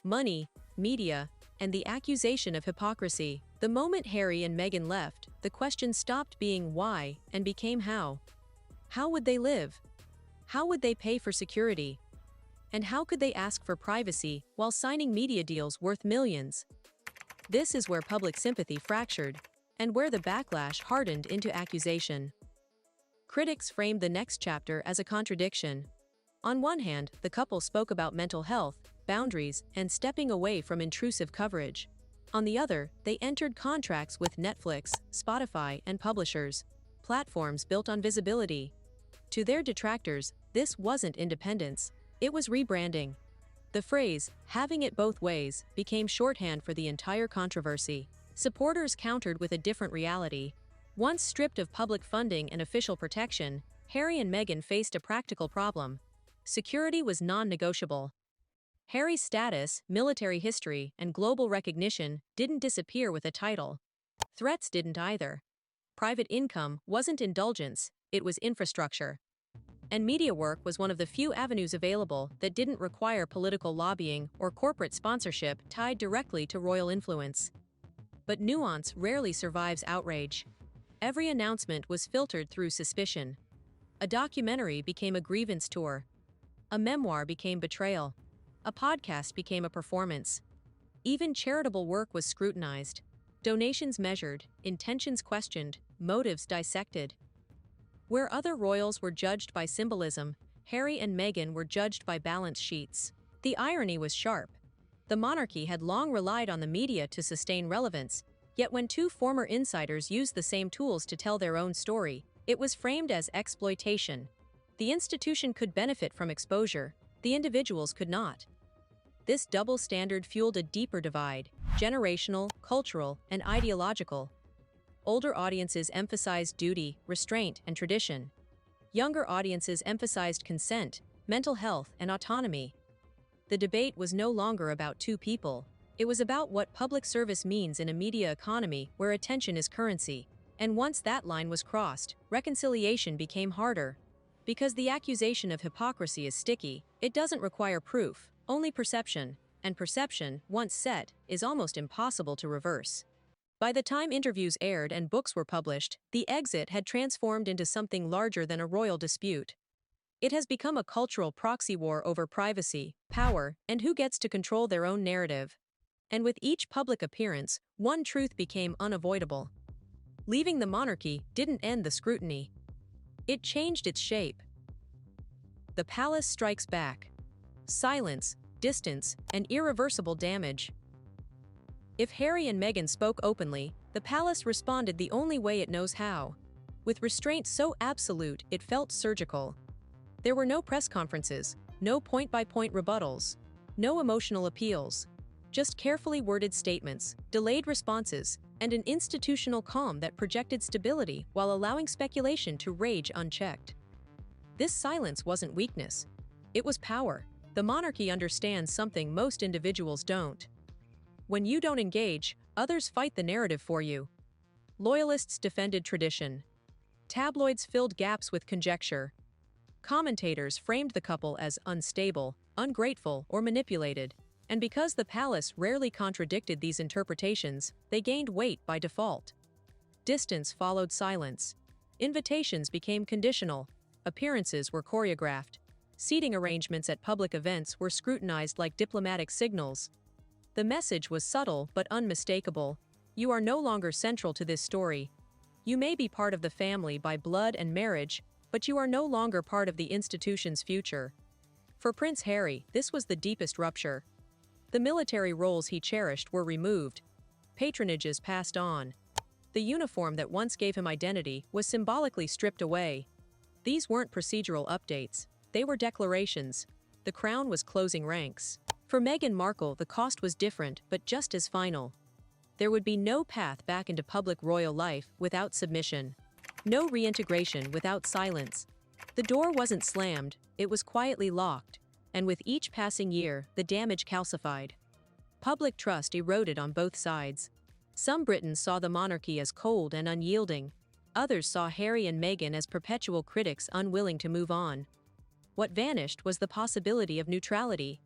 money, media, and the accusation of hypocrisy. The moment Harry and Meghan left, the question stopped being why and became how. How would they live? How would they pay for security? And how could they ask for privacy while signing media deals worth millions? This is where public sympathy fractured, and where the backlash hardened into accusation. Critics framed the next chapter as a contradiction. On one hand, the couple spoke about mental health, boundaries, and stepping away from intrusive coverage. On the other, they entered contracts with Netflix, Spotify, and publishers, platforms built on visibility. To their detractors, this wasn't independence, it was rebranding. The phrase, "having it both ways," became shorthand for the entire controversy. Supporters countered with a different reality. Once stripped of public funding and official protection, Harry and Meghan faced a practical problem. Security was non-negotiable. Harry's status, military history, and global recognition didn't disappear with a title. Threats didn't either. Private income wasn't indulgence, it was infrastructure. And media work was one of the few avenues available that didn't require political lobbying or corporate sponsorship tied directly to royal influence. But nuance rarely survives outrage. Every announcement was filtered through suspicion. A documentary became a grievance tour. A memoir became betrayal. A podcast became a performance. Even charitable work was scrutinized. Donations measured, intentions questioned, motives dissected. Where other royals were judged by symbolism, Harry and Meghan were judged by balance sheets. The irony was sharp. The monarchy had long relied on the media to sustain relevance, yet when two former insiders used the same tools to tell their own story, it was framed as exploitation. The institution could benefit from exposure, the individuals could not. This double standard fueled a deeper divide, generational, cultural, and ideological. Older audiences emphasized duty, restraint, and tradition. Younger audiences emphasized consent, mental health, and autonomy. The debate was no longer about two people. It was about what public service means in a media economy where attention is currency. And once that line was crossed, reconciliation became harder. Because the accusation of hypocrisy is sticky, it doesn't require proof, only perception. And perception, once set, is almost impossible to reverse. By the time interviews aired and books were published, the exit had transformed into something larger than a royal dispute. It has become a cultural proxy war over privacy, power, and who gets to control their own narrative. And with each public appearance, one truth became unavoidable. Leaving the monarchy didn't end the scrutiny. It changed its shape. The palace strikes back. Silence, distance, and irreversible damage. If Harry and Meghan spoke openly, the palace responded the only way it knows how. With restraint so absolute it felt surgical. There were no press conferences, no point-by-point rebuttals, no emotional appeals. Just carefully worded statements, delayed responses, and an institutional calm that projected stability while allowing speculation to rage unchecked. This silence wasn't weakness. It was power. The monarchy understands something most individuals don't. When you don't engage, others fight the narrative for you. Loyalists defended tradition. Tabloids filled gaps with conjecture. Commentators framed the couple as unstable, ungrateful, or manipulated. And because the palace rarely contradicted these interpretations, they gained weight by default. Distance followed silence. Invitations became conditional. Appearances were choreographed. Seating arrangements at public events were scrutinized like diplomatic signals. The message was subtle but unmistakable. You are no longer central to this story. You may be part of the family by blood and marriage, but you are no longer part of the institution's future. For Prince Harry, this was the deepest rupture. The military roles he cherished were removed. Patronages passed on. The uniform that once gave him identity was symbolically stripped away. These weren't procedural updates. They were declarations. The crown was closing ranks. For Meghan Markle, the cost was different, but just as final. There would be no path back into public royal life without submission. No reintegration without silence. The door wasn't slammed, it was quietly locked, and with each passing year, the damage calcified. Public trust eroded on both sides. Some Britons saw the monarchy as cold and unyielding. Others saw Harry and Meghan as perpetual critics unwilling to move on. What vanished was the possibility of neutrality.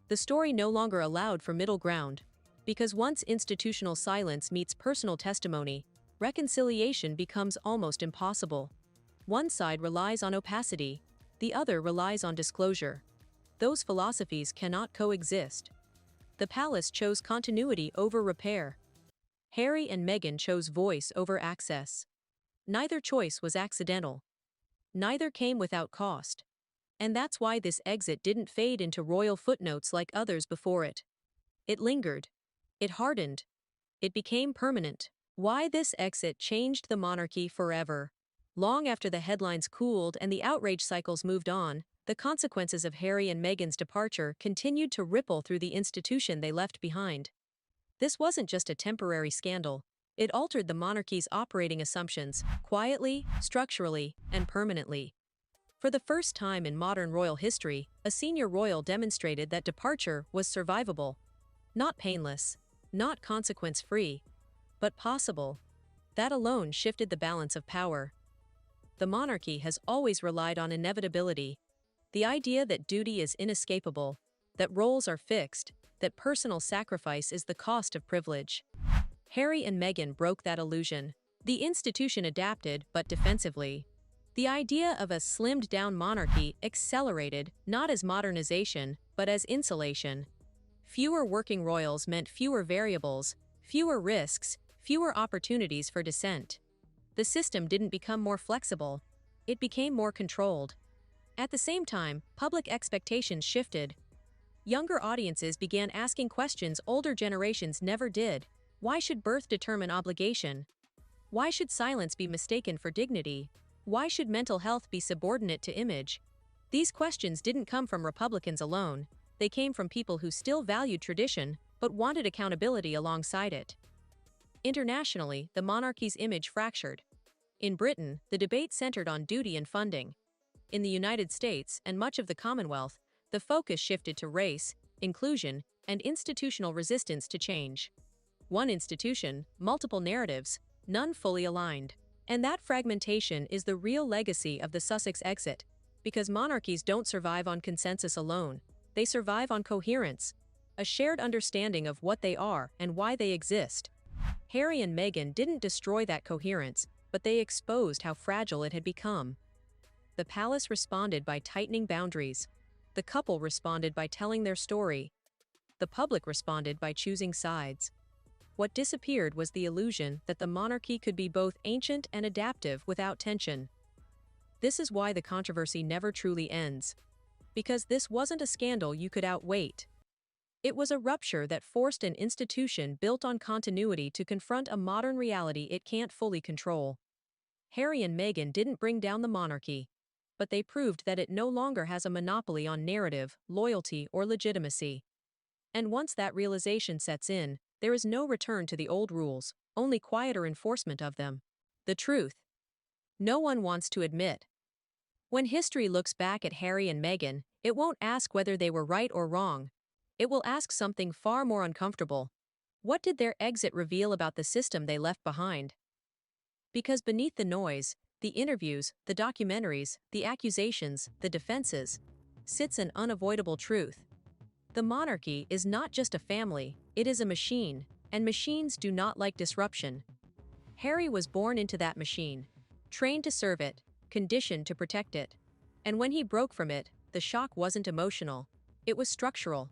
The story no longer allowed for middle ground. Because once institutional silence meets personal testimony, reconciliation becomes almost impossible. One side relies on opacity, the other relies on disclosure. Those philosophies cannot coexist. The palace chose continuity over repair. Harry and Meghan chose voice over access. Neither choice was accidental. Neither came without cost. And that's why this exit didn't fade into royal footnotes like others before it. It lingered. It hardened. It became permanent. Why this exit changed the monarchy forever. Long after the headlines cooled and the outrage cycles moved on, the consequences of Harry and Meghan's departure continued to ripple through the institution they left behind. This wasn't just a temporary scandal. It altered the monarchy's operating assumptions, quietly, structurally, and permanently. For the first time in modern royal history, a senior royal demonstrated that departure was survivable. Not painless, not consequence-free, but possible. That alone shifted the balance of power. The monarchy has always relied on inevitability. The idea that duty is inescapable, that roles are fixed, that personal sacrifice is the cost of privilege. Harry and Meghan broke that illusion. The institution adapted, but defensively. The idea of a slimmed-down monarchy accelerated, not as modernization, but as insulation. Fewer working royals meant fewer variables, fewer risks, fewer opportunities for dissent. The system didn't become more flexible. It became more controlled. At the same time, public expectations shifted. Younger audiences began asking questions older generations never did. Why should birth determine obligation? Why should silence be mistaken for dignity? Why should mental health be subordinate to image? These questions didn't come from Republicans alone. They came from people who still valued tradition, but wanted accountability alongside it. Internationally, the monarchy's image fractured. In Britain, the debate centered on duty and funding. In the United States and much of the Commonwealth, the focus shifted to race, inclusion, and institutional resistance to change. One institution, multiple narratives, none fully aligned. And that fragmentation is the real legacy of the Sussex exit. Because monarchies don't survive on consensus alone. They survive on coherence, a shared understanding of what they are and why they exist. Harry and Meghan didn't destroy that coherence, but they exposed how fragile it had become. The palace responded by tightening boundaries. The couple responded by telling their story. The public responded by choosing sides. What disappeared was the illusion that the monarchy could be both ancient and adaptive without tension. This is why the controversy never truly ends. Because this wasn't a scandal you could outwait. It was a rupture that forced an institution built on continuity to confront a modern reality it can't fully control. Harry and Meghan didn't bring down the monarchy, but they proved that it no longer has a monopoly on narrative, loyalty, or legitimacy. And once that realization sets in, there is no return to the old rules, only quieter enforcement of them. The truth. No one wants to admit. When history looks back at Harry and Meghan, it won't ask whether they were right or wrong. It will ask something far more uncomfortable. What did their exit reveal about the system they left behind? Because beneath the noise, the interviews, the documentaries, the accusations, the defenses, sits an unavoidable truth. The monarchy is not just a family, it is a machine, and machines do not like disruption. Harry was born into that machine, trained to serve it, conditioned to protect it. And when he broke from it, the shock wasn't emotional, it was structural.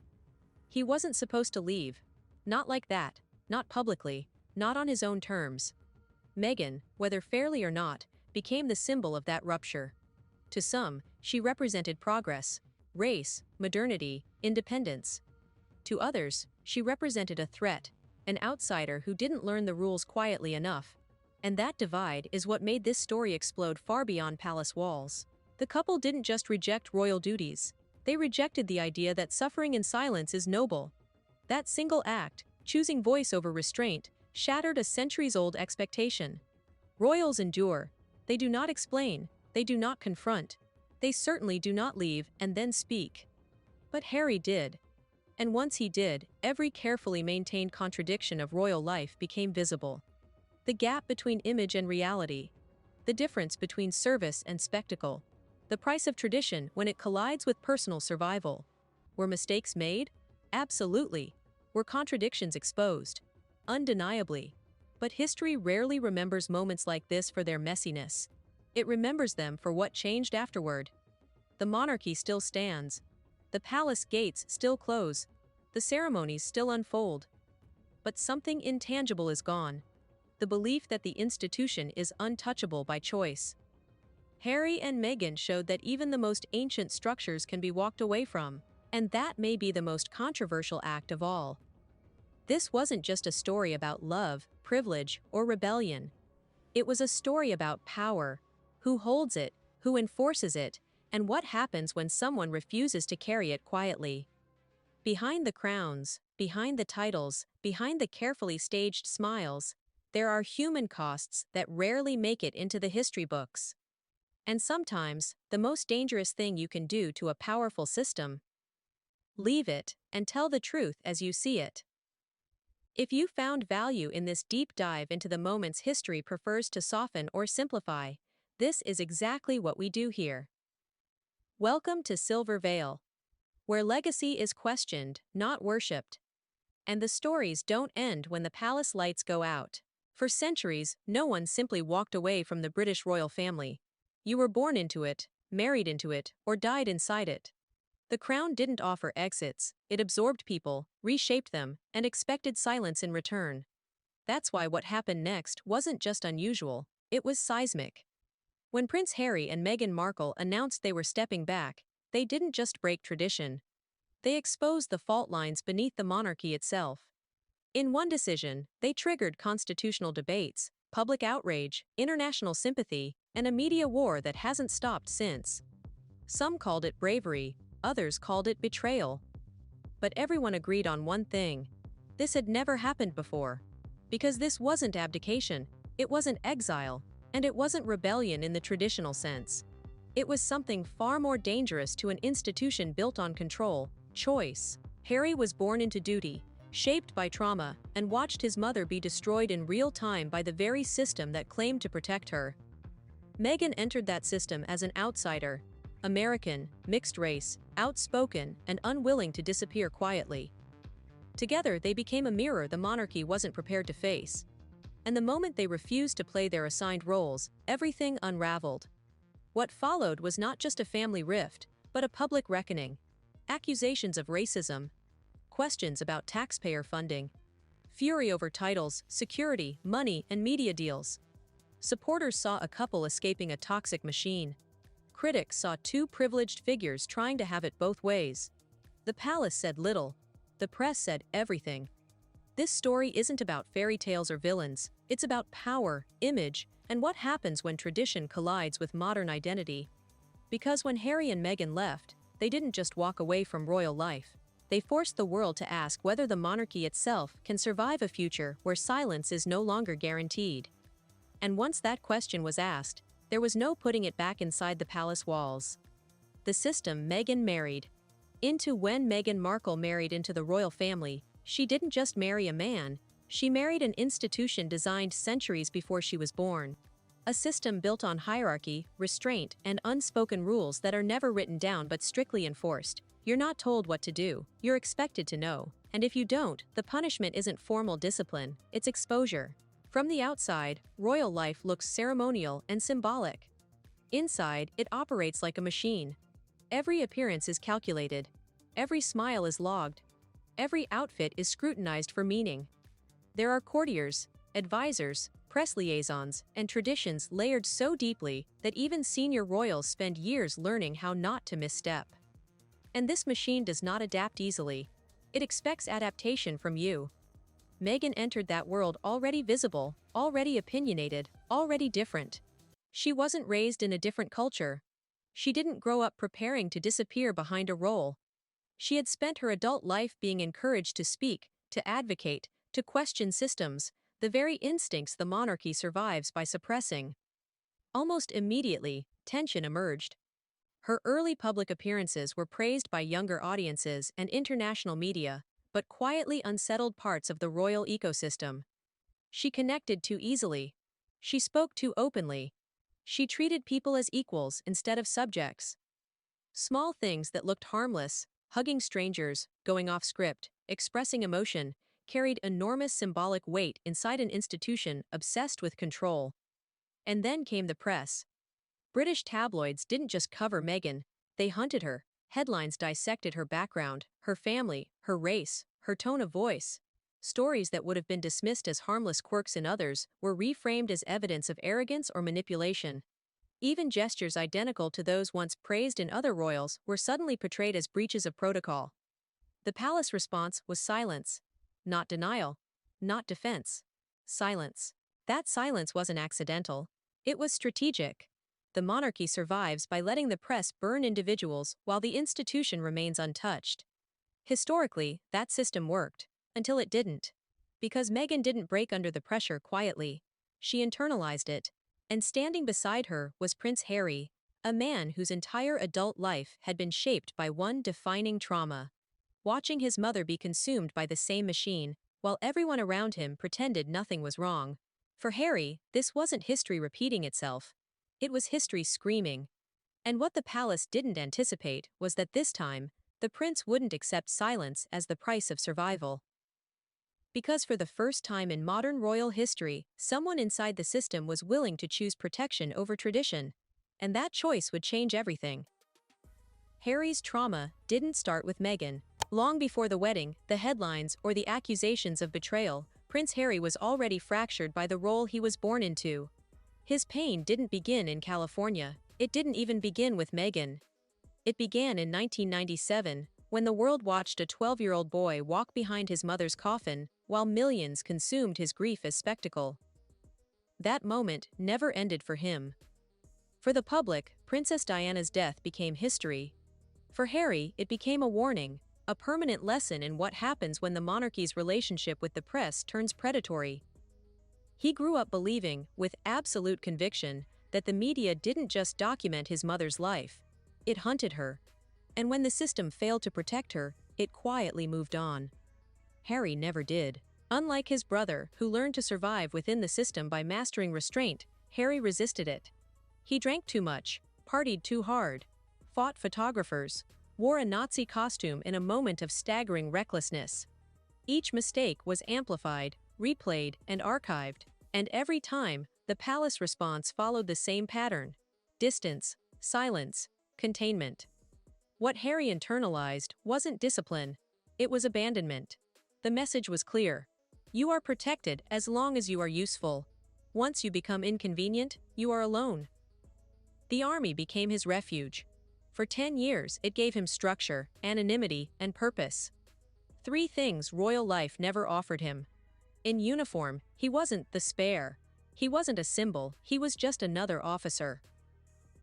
He wasn't supposed to leave. Not like that, not publicly, not on his own terms. Meghan, whether fairly or not, became the symbol of that rupture. To some, she represented progress, race, modernity, independence. To others, she represented a threat, an outsider who didn't learn the rules quietly enough. And that divide is what made this story explode far beyond palace walls. The couple didn't just reject royal duties. They rejected the idea that suffering in silence is noble. That single act, choosing voice over restraint, shattered a centuries-old expectation. Royals endure. They do not explain. They do not confront. They certainly do not leave and then speak. But Harry did. And once he did, every carefully maintained contradiction of royal life became visible. The gap between image and reality. The difference between service and spectacle. The price of tradition when it collides with personal survival. Were mistakes made? Absolutely. Were contradictions exposed? Undeniably. But history rarely remembers moments like this for their messiness. It remembers them for what changed afterward. The monarchy still stands. The palace gates still close. The ceremonies still unfold. But something intangible is gone. The belief that the institution is untouchable by choice. Harry and Meghan showed that even the most ancient structures can be walked away from, and that may be the most controversial act of all. This wasn't just a story about love, privilege, or rebellion. It was a story about power, who holds it, who enforces it, and what happens when someone refuses to carry it quietly. Behind the crowns, behind the titles, behind the carefully staged smiles, there are human costs that rarely make it into the history books. And sometimes, the most dangerous thing you can do to a powerful system: leave it and tell the truth as you see it. If you found value in this deep dive into the moments history prefers to soften or simplify, this is exactly what we do here. Welcome to Silver Veil, where legacy is questioned, not worshipped. And the stories don't end when the palace lights go out. For centuries, no one simply walked away from the British royal family. You were born into it, married into it, or died inside it. The crown didn't offer exits, it absorbed people, reshaped them, and expected silence in return. That's why what happened next wasn't just unusual, it was seismic. When Prince Harry and Meghan Markle announced they were stepping back, they didn't just break tradition. They exposed the fault lines beneath the monarchy itself. In one decision, they triggered constitutional debates, public outrage, international sympathy, and a media war that hasn't stopped since. Some called it bravery, others called it betrayal. But everyone agreed on one thing: this had never happened before. Because this wasn't abdication, it wasn't exile, and it wasn't rebellion in the traditional sense. It was something far more dangerous to an institution built on control: choice. Harry was born into duty, shaped by trauma, and watched his mother be destroyed in real time by the very system that claimed to protect her. Meghan entered that system as an outsider: American, mixed race, outspoken, and unwilling to disappear quietly. Together, they became a mirror the monarchy wasn't prepared to face. And the moment they refused to play their assigned roles, everything unraveled. What followed was not just a family rift, but a public reckoning. Accusations of racism, questions about taxpayer funding, fury over titles, security, money, and media deals. Supporters saw a couple escaping a toxic machine. Critics saw two privileged figures trying to have it both ways. The palace said little. The press said everything. This story isn't about fairy tales or villains. It's about power, image, and what happens when tradition collides with modern identity. Because when Harry and Meghan left, they didn't just walk away from royal life. They forced the world to ask whether the monarchy itself can survive a future where silence is no longer guaranteed. And once that question was asked, there was no putting it back inside the palace walls. The system Meghan married into. When Meghan Markle married into the royal family, she didn't just marry a man, she married an institution designed centuries before she was born. A system built on hierarchy, restraint, and unspoken rules that are never written down but strictly enforced. You're not told what to do, you're expected to know. And if you don't, the punishment isn't formal discipline, it's exposure. From the outside, royal life looks ceremonial and symbolic. Inside, it operates like a machine. Every appearance is calculated. Every smile is logged. Every outfit is scrutinized for meaning. There are courtiers, advisors, press liaisons, and traditions layered so deeply that even senior royals spend years learning how not to misstep. And this machine does not adapt easily. It expects adaptation from you. Meghan entered that world already visible, already opinionated, already different. She wasn't raised in a different culture. She didn't grow up preparing to disappear behind a role. She had spent her adult life being encouraged to speak, to advocate, to question systems, the very instincts the monarchy survives by suppressing. Almost immediately, tension emerged. Her early public appearances were praised by younger audiences and international media, but quietly unsettled parts of the royal ecosystem. She connected too easily. She spoke too openly. She treated people as equals instead of subjects. Small things that looked harmless, Hugging strangers, going off script, expressing emotion, carried enormous symbolic weight inside an institution obsessed with control. And then came the press. British tabloids didn't just cover Meghan, they hunted her. Headlines dissected her background, her family, her race, her tone of voice. Stories that would have been dismissed as harmless quirks in others were reframed as evidence of arrogance or manipulation. Even gestures identical to those once praised in other royals were suddenly portrayed as breaches of protocol. The palace response was silence. Not denial. Not defense. Silence. That silence wasn't accidental. It was strategic. The monarchy survives by letting the press burn individuals while the institution remains untouched. Historically, that system worked, until it didn't. Because Meghan didn't break under the pressure quietly. She internalized it. And standing beside her was Prince Harry, a man whose entire adult life had been shaped by one defining trauma. Watching his mother be consumed by the same machine, while everyone around him pretended nothing was wrong. For Harry, this wasn't history repeating itself. It was history screaming. And what the palace didn't anticipate was that this time, the prince wouldn't accept silence as the price of survival. Because for the first time in modern royal history, someone inside the system was willing to choose protection over tradition. And that choice would change everything. Harry's trauma didn't start with Meghan. Long before the wedding, the headlines, or the accusations of betrayal, Prince Harry was already fractured by the role he was born into. His pain didn't begin in California. It didn't even begin with Meghan. It began in 1997, when the world watched a 12-year-old boy walk behind his mother's coffin, while millions consumed his grief as spectacle. That moment never ended for him. For the public, Princess Diana's death became history. For Harry, it became a warning, a permanent lesson in what happens when the monarchy's relationship with the press turns predatory. He grew up believing, with absolute conviction, that the media didn't just document his mother's life. It hunted her. And when the system failed to protect her, it quietly moved on. Harry never did. Unlike his brother, who learned to survive within the system by mastering restraint, Harry resisted it. He drank too much, partied too hard, fought photographers, wore a Nazi costume in a moment of staggering recklessness. Each mistake was amplified, replayed, and archived, and every time, the palace response followed the same pattern: distance, silence, containment. What Harry internalized wasn't discipline, it was abandonment. The message was clear: you are protected as long as you are useful. Once you become inconvenient, you are alone. The army became his refuge. For 10 years, it gave him structure, anonymity, and purpose. 3 things royal life never offered him. In uniform, he wasn't the spare. He wasn't a symbol, he was just another officer.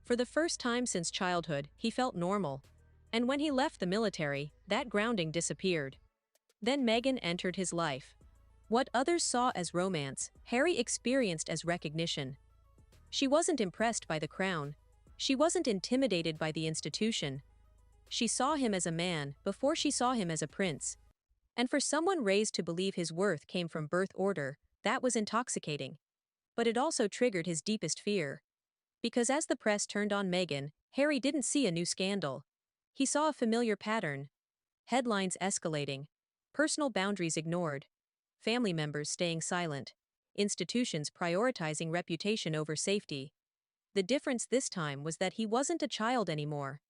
For the first time since childhood, he felt normal. And when he left the military, that grounding disappeared. Then Meghan entered his life. What others saw as romance, Harry experienced as recognition. She wasn't impressed by the crown. She wasn't intimidated by the institution. She saw him as a man before she saw him as a prince. And for someone raised to believe his worth came from birth order, that was intoxicating. But it also triggered his deepest fear. Because as the press turned on Meghan, Harry didn't see a new scandal. He saw a familiar pattern. Headlines escalating. Personal boundaries ignored. Family members staying silent. Institutions prioritizing reputation over safety. The difference this time was that he wasn't a child anymore.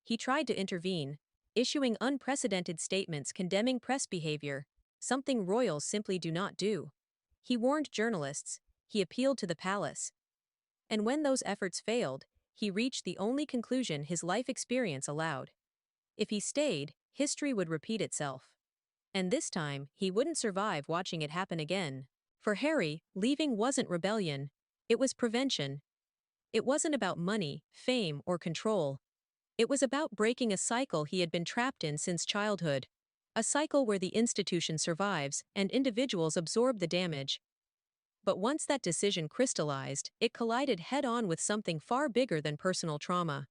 He tried to intervene, issuing unprecedented statements condemning press behavior, something royals simply do not do. He warned journalists. He appealed to the palace. And when those efforts failed, he reached the only conclusion his life experience allowed. If he stayed, history would repeat itself. And this time, he wouldn't survive watching it happen again. For Harry, leaving wasn't rebellion. It was prevention. It wasn't about money, fame, or control. It was about breaking a cycle he had been trapped in since childhood. A cycle where the institution survives and individuals absorb the damage. But once that decision crystallized, it collided head-on with something far bigger than personal trauma.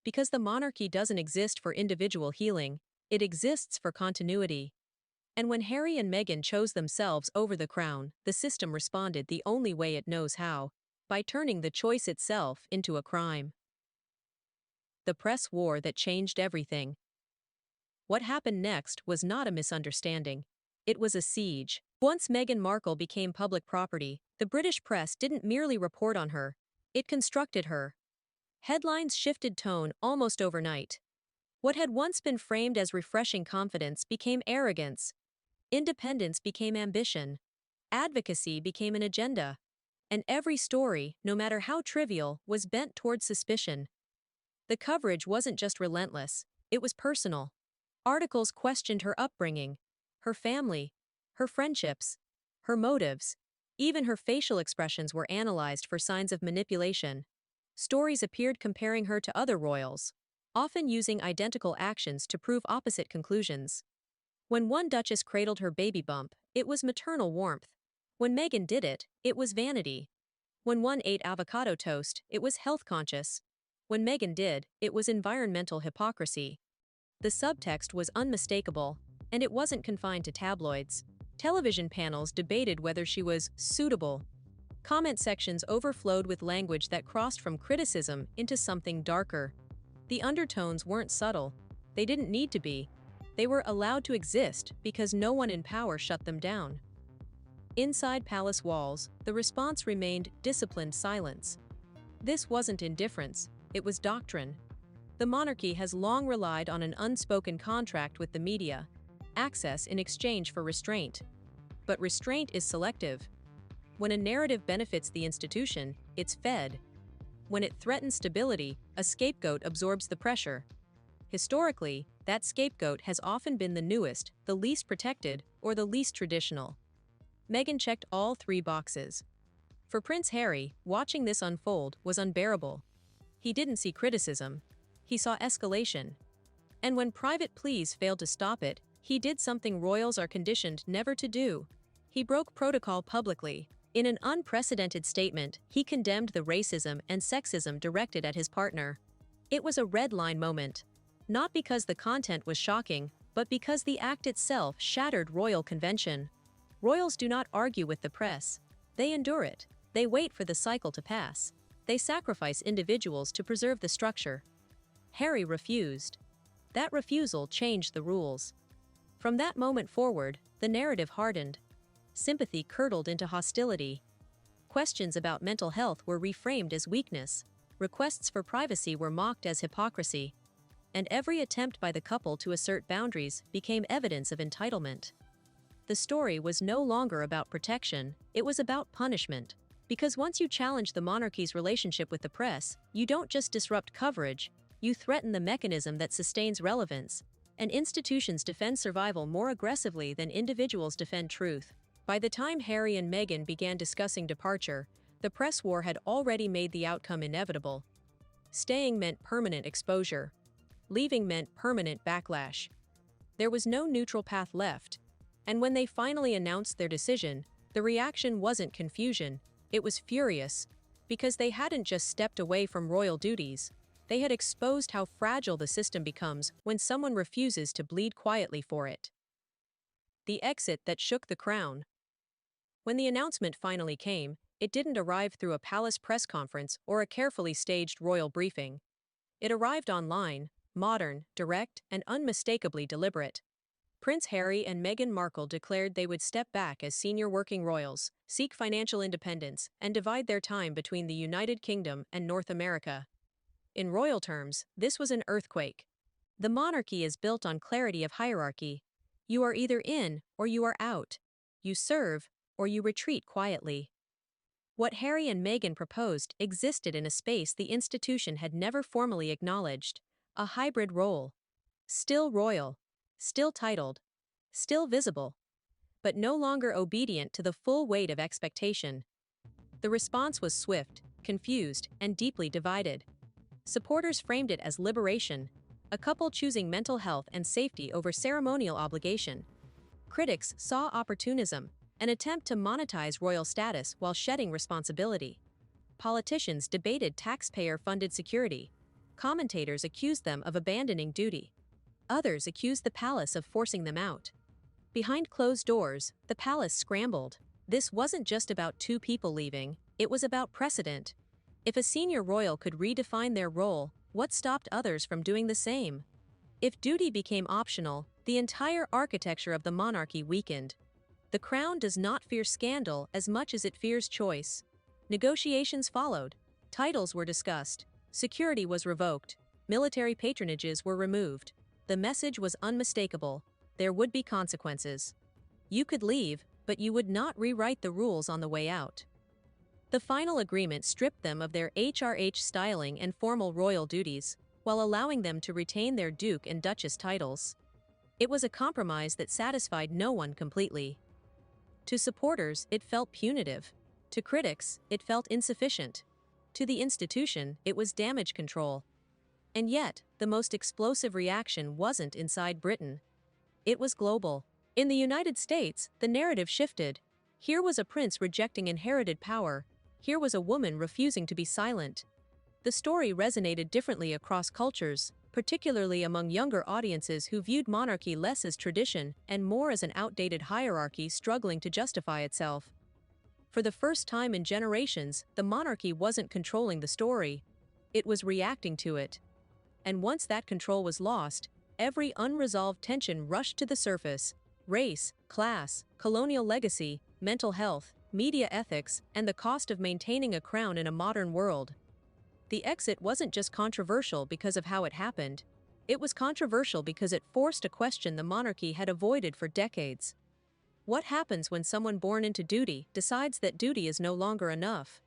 Because the monarchy doesn't exist for individual healing, it exists for continuity. And when Harry and Meghan chose themselves over the crown, the system responded the only way it knows how: by turning the choice itself into a crime. The press war that changed everything. What happened next was not a misunderstanding. It was a siege. Once Meghan Markle became public property, the British press didn't merely report on her, it constructed her. Headlines shifted tone almost overnight. What had once been framed as refreshing confidence became arrogance. Independence became ambition. Advocacy became an agenda. And every story, no matter how trivial, was bent toward suspicion. The coverage wasn't just relentless, it was personal. Articles questioned her upbringing, her family, her friendships, her motives. Even her facial expressions were analyzed for signs of manipulation. Stories appeared comparing her to other royals, often using identical actions to prove opposite conclusions. When one duchess cradled her baby bump, it was maternal warmth. When Meghan did it, it was vanity. When one ate avocado toast, it was health conscious. When Meghan did, it was environmental hypocrisy. The subtext was unmistakable, and it wasn't confined to tabloids. Television panels debated whether she was suitable. Comment sections overflowed with language that crossed from criticism into something darker. The undertones weren't subtle. They didn't need to be. They were allowed to exist because no one in power shut them down. Inside palace walls, the response remained disciplined silence. This wasn't indifference, it was doctrine. The monarchy has long relied on an unspoken contract with the media, access in exchange for restraint. But restraint is selective. When a narrative benefits the institution, it's fed. When it threatens stability, a scapegoat absorbs the pressure. Historically, that scapegoat has often been the newest, the least protected, or the least traditional. Meghan checked all three boxes. For Prince Harry, watching this unfold was unbearable. He didn't see criticism. He saw escalation. And when private pleas failed to stop it, he did something royals are conditioned never to do. He broke protocol publicly. In an unprecedented statement, he condemned the racism and sexism directed at his partner. It was a red line moment. Not because the content was shocking, but because the act itself shattered royal convention. Royals do not argue with the press. They endure it. They wait for the cycle to pass. They sacrifice individuals to preserve the structure. Harry refused. That refusal changed the rules. From that moment forward, the narrative hardened. Sympathy curdled into hostility. Questions about mental health were reframed as weakness. Requests for privacy were mocked as hypocrisy. And every attempt by the couple to assert boundaries became evidence of entitlement. The story was no longer about protection, it was about punishment. Because once you challenge the monarchy's relationship with the press, you don't just disrupt coverage, you threaten the mechanism that sustains relevance. And institutions defend survival more aggressively than individuals defend truth. By the time Harry and Meghan began discussing departure, the press war had already made the outcome inevitable. Staying meant permanent exposure. Leaving meant permanent backlash. There was no neutral path left. And when they finally announced their decision, the reaction wasn't confusion, it was furious. Because they hadn't just stepped away from royal duties, they had exposed how fragile the system becomes when someone refuses to bleed quietly for it. The exit that shook the crown. When the announcement finally came, it didn't arrive through a palace press conference or a carefully staged royal briefing. It arrived online, modern, direct, and unmistakably deliberate. Prince Harry and Meghan Markle declared they would step back as senior working royals, seek financial independence, and divide their time between the United Kingdom and North America. In royal terms, this was an earthquake. The monarchy is built on clarity of hierarchy. You are either in or you are out. You serve or you retreat quietly. What Harry and Meghan proposed existed in a space the institution had never formally acknowledged, a hybrid role. Still royal, still titled, still visible, but no longer obedient to the full weight of expectation. The response was swift, confused, and deeply divided. Supporters framed it as liberation, a couple choosing mental health and safety over ceremonial obligation. Critics saw opportunism, an attempt to monetize royal status while shedding responsibility. Politicians debated taxpayer-funded security. Commentators accused them of abandoning duty. Others accused the palace of forcing them out. Behind closed doors, the palace scrambled. This wasn't just about two people leaving, it was about precedent. If a senior royal could redefine their role, what stopped others from doing the same? If duty became optional, the entire architecture of the monarchy weakened. The crown does not fear scandal as much as it fears choice. Negotiations followed. Titles were discussed. Security was revoked. Military patronages were removed. The message was unmistakable. There would be consequences. You could leave, but you would not rewrite the rules on the way out. The final agreement stripped them of their HRH styling and formal royal duties, while allowing them to retain their duke and duchess titles. It was a compromise that satisfied no one completely. To supporters, it felt punitive. To critics, it felt insufficient. To the institution, it was damage control. And yet, the most explosive reaction wasn't inside Britain. It was global. In the United States, the narrative shifted. Here was a prince rejecting inherited power. Here was a woman refusing to be silent. The story resonated differently across cultures, particularly among younger audiences who viewed monarchy less as tradition and more as an outdated hierarchy struggling to justify itself. For the first time in generations, the monarchy wasn't controlling the story. It was reacting to it. And once that control was lost, every unresolved tension rushed to the surface: race, class, colonial legacy, mental health, media ethics, and the cost of maintaining a crown in a modern world. The exit wasn't just controversial because of how it happened. It was controversial because it forced a question the monarchy had avoided for decades. What happens when someone born into duty decides that duty is no longer enough?